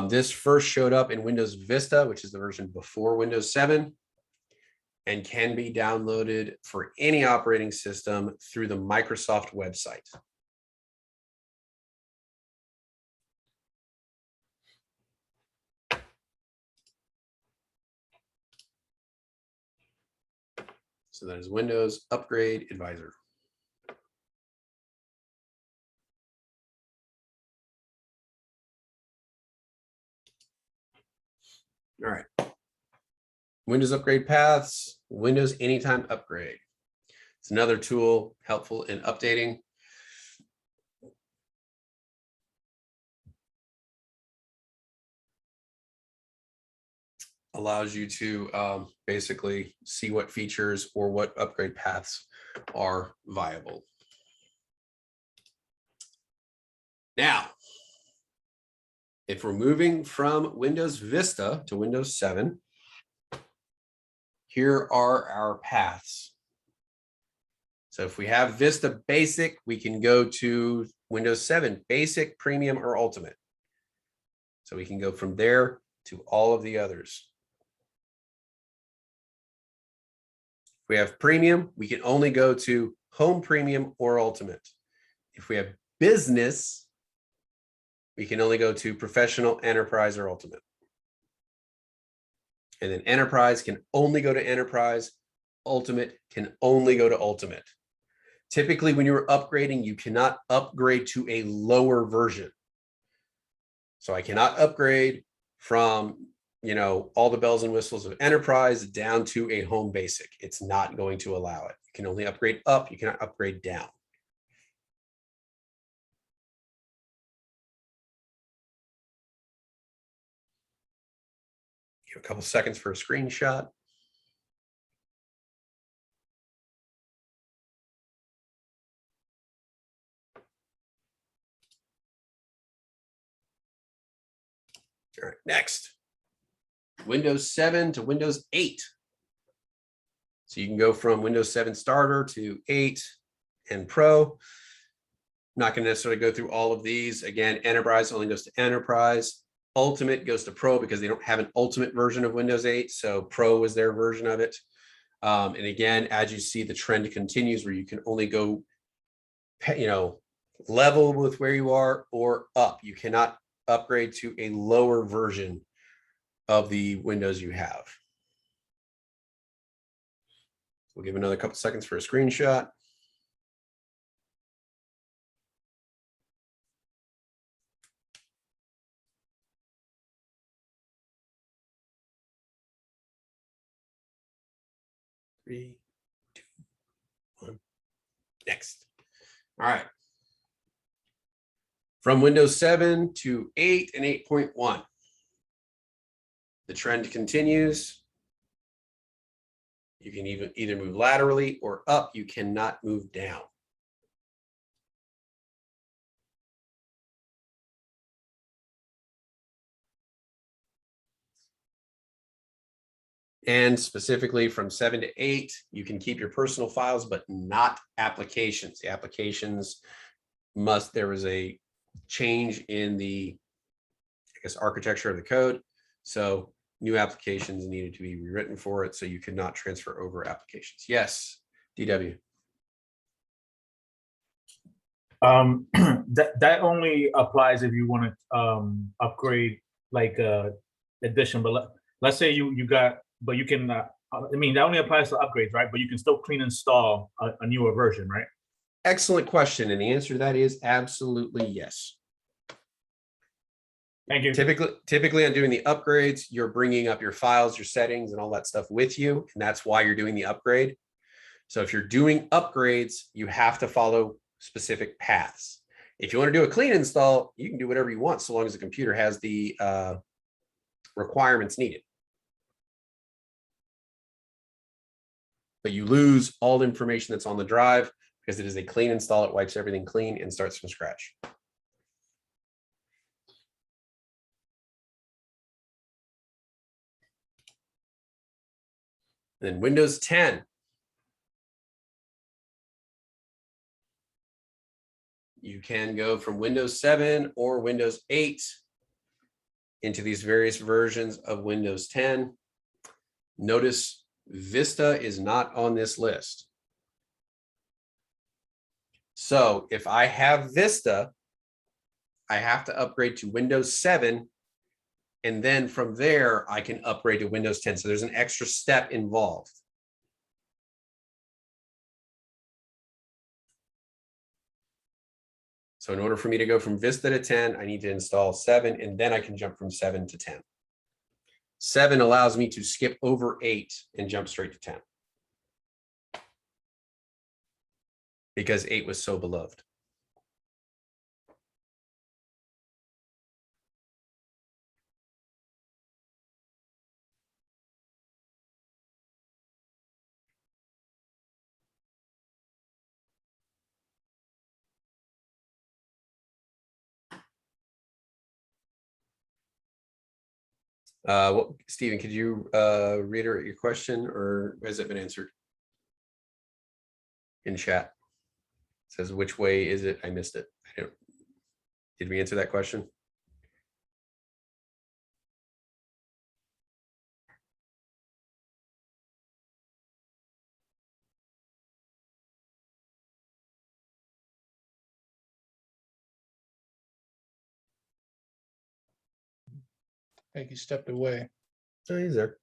This first showed up in Windows Vista, which is the version before Windows 7, and can be downloaded for any operating system through the Microsoft website. So that is Windows Upgrade Advisor. All right. Windows Upgrade Paths, Windows Anytime Upgrade. It's another tool helpful in updating. Allows you to basically see what features or what upgrade paths are viable. Now, if we're moving from Windows Vista to Windows 7, here are our paths. So if we have Vista Basic, we can go to Windows 7, Basic, Premium, or Ultimate. So we can go from there to all of the others. If we have Premium, we can only go to Home Premium or Ultimate. If we have Business, we can only go to Professional, Enterprise, or Ultimate. And then Enterprise can only go to Enterprise. Ultimate can only go to Ultimate. Typically, when you're upgrading, you cannot upgrade to a lower version. So I cannot upgrade from, you know, all the bells and whistles of Enterprise down to a Home Basic. It's not going to allow it. You can only upgrade up. You cannot upgrade down. Give a couple seconds for a screenshot. All right, next. Windows 7 to Windows 8. So you can go from Windows 7 Starter to 8 and Pro. I'm not going to necessarily go through all of these. Again, Enterprise only goes to Enterprise. Ultimate goes to Pro because they don't have an Ultimate version of Windows 8. So Pro was their version of it. And again, as you see, the trend continues where you can only go, you know, level with where you are or up. You cannot upgrade to a lower version of the Windows you have. We'll give another couple seconds for a screenshot. Three, two, one. Next. All right. From Windows 7 to 8 and 8.1. The trend continues. You can either move laterally or up. You cannot move down. And specifically from 7 to 8, you can keep your personal files, but not applications. The applications there was a change in the, I guess, architecture of the code. So new applications needed to be rewritten for it. So you could not transfer over applications. Yes, DW. That only applies if you want to upgrade like edition. But let's say you got, but you can. I mean, that only applies to upgrades, right? But you can still clean install a newer version, right? Excellent question, and the answer to that is absolutely yes. Thank you. Typically on doing the upgrades, you're bringing up your files, your settings, and all that stuff with you, and that's why you're doing the upgrade. So if you're doing upgrades, you have to follow specific paths. If you want to do a clean install, you can do whatever you want, so long as the computer has the requirements needed. But you lose all the information that's on the drive because it is a clean install. It wipes everything clean and starts from scratch. Then Windows 10. You can go from Windows 7 or Windows 8 into these various versions of Windows 10. Notice Vista is not on this list. So if I have Vista, I have to upgrade to Windows 7. And then from there, I can upgrade to Windows 10. So there's an extra step involved. So in order for me to go from Vista to 10, I need to install 7, and then I can jump from 7 to 10. 7 allows me to skip over 8 and jump straight to 10. Because 8 was so beloved. Stephen, could you reiterate your question, or has it been answered in chat? It says, which way is it? I missed it. Did we answer that question? I think he stepped away. Oh, he's there.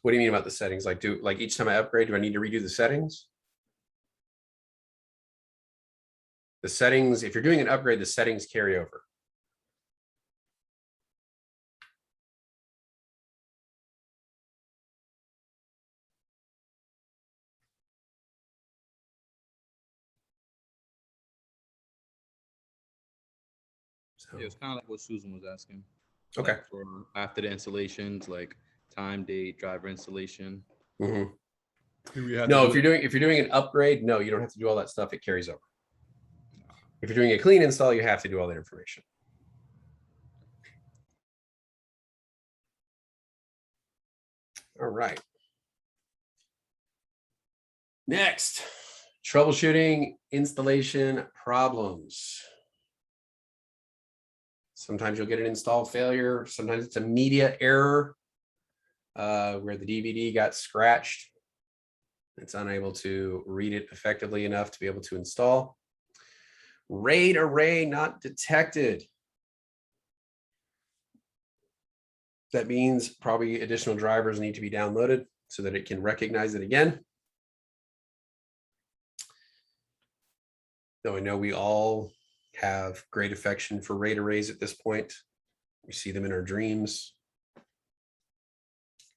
What do you mean about the settings? Like, each time I upgrade, do I need to redo the settings? The settings, if you're doing an upgrade, the settings carry over. So, Yeah, it's kind of like what Susan was asking. okay. Like for after the installations, like time, date, driver installation. Mhm. Do we have No, to if you're doing an upgrade, no, you don't have to do all that stuff. It carries over. If you're doing a clean install, you have to do all that information. All right. Next, troubleshooting installation problems. Sometimes you'll get an install failure. Sometimes it's a media error where the DVD got scratched. It's unable to read it effectively enough to be able to install. RAID array not detected. That means probably additional drivers need to be downloaded so that it can recognize it again. Though I know we all have great affection for RAID arrays at this point. We see them in our dreams.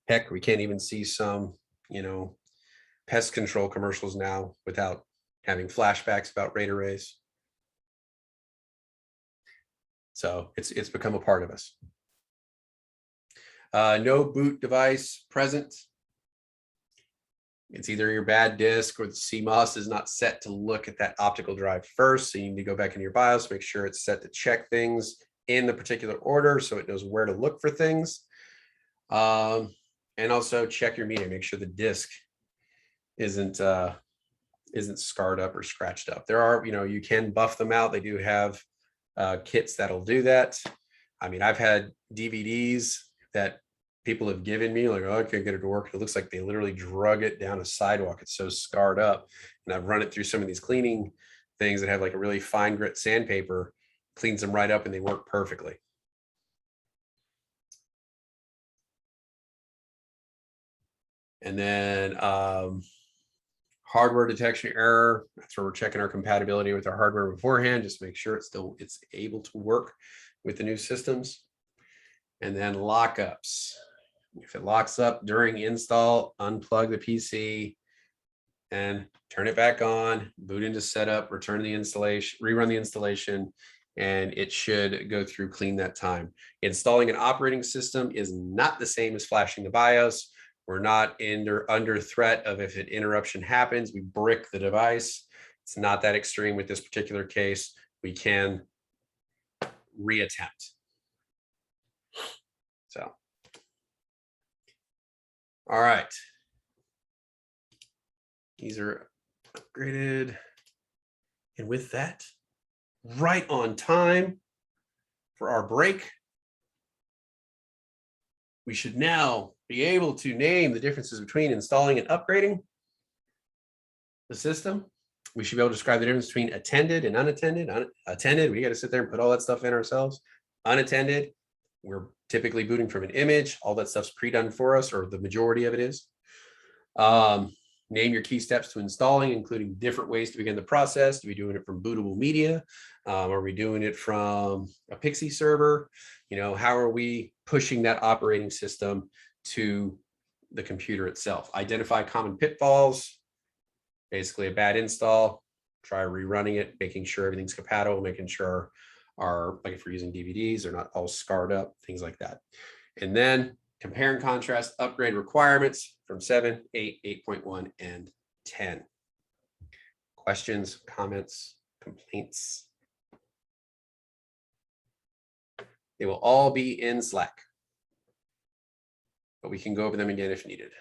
Heck, we can't even see some, pest control commercials now without having flashbacks about RAID arrays. So it's become a part of us. No boot device present. It's either your bad disk or the CMOS is not set to look at that optical drive first. So you need to go back into your BIOS, make sure it's set to check things in the particular order so it knows where to look for things. And also check your media, make sure the disk isn't scarred up or scratched up. There are, you can buff them out. They do have kits that'll do that. I mean, I've had DVDs that people have given me, like, oh, I can't get it to work. It looks like they literally drug it down a sidewalk. It's so scarred up. And I've run it through some of these cleaning things that have like a really fine grit sandpaper, cleans them right up and they work perfectly. And then hardware detection error. That's where we're checking our compatibility with our hardware beforehand, just make sure it's able to work with the new systems. And then lockups. If it locks up during install, unplug the PC and turn it back on, boot into setup, return the installation, rerun the installation, and it should go through clean that time. Installing an operating system is not the same as flashing the BIOS. We're not under threat of, if an interruption happens, we brick the device. It's not that extreme with this particular case. We can reattempt. So, all right. These are upgraded. And with that, right on time for our break, we should now be able to name the differences between installing and upgrading the system. We should be able to describe the difference between attended and unattended. Attended, we got to sit there and put all that stuff in ourselves. Unattended, we're typically booting from an image. All that stuff's pre-done for us, or the majority of it is. Name your key steps to installing, including different ways to begin the process. Do we doing it from bootable media? Are we doing it from a Pixie server? You know, how are we pushing that operating system to the computer itself? Identify common pitfalls, basically a bad install, try rerunning it, making sure everything's compatible, making sure our, like if we're using DVDs, they're not all scarred up, things like that. And then compare and contrast upgrade requirements from 7, 8, 8.1, and 10. Questions, comments, complaints? They will all be in Slack, but we can go over them again if needed.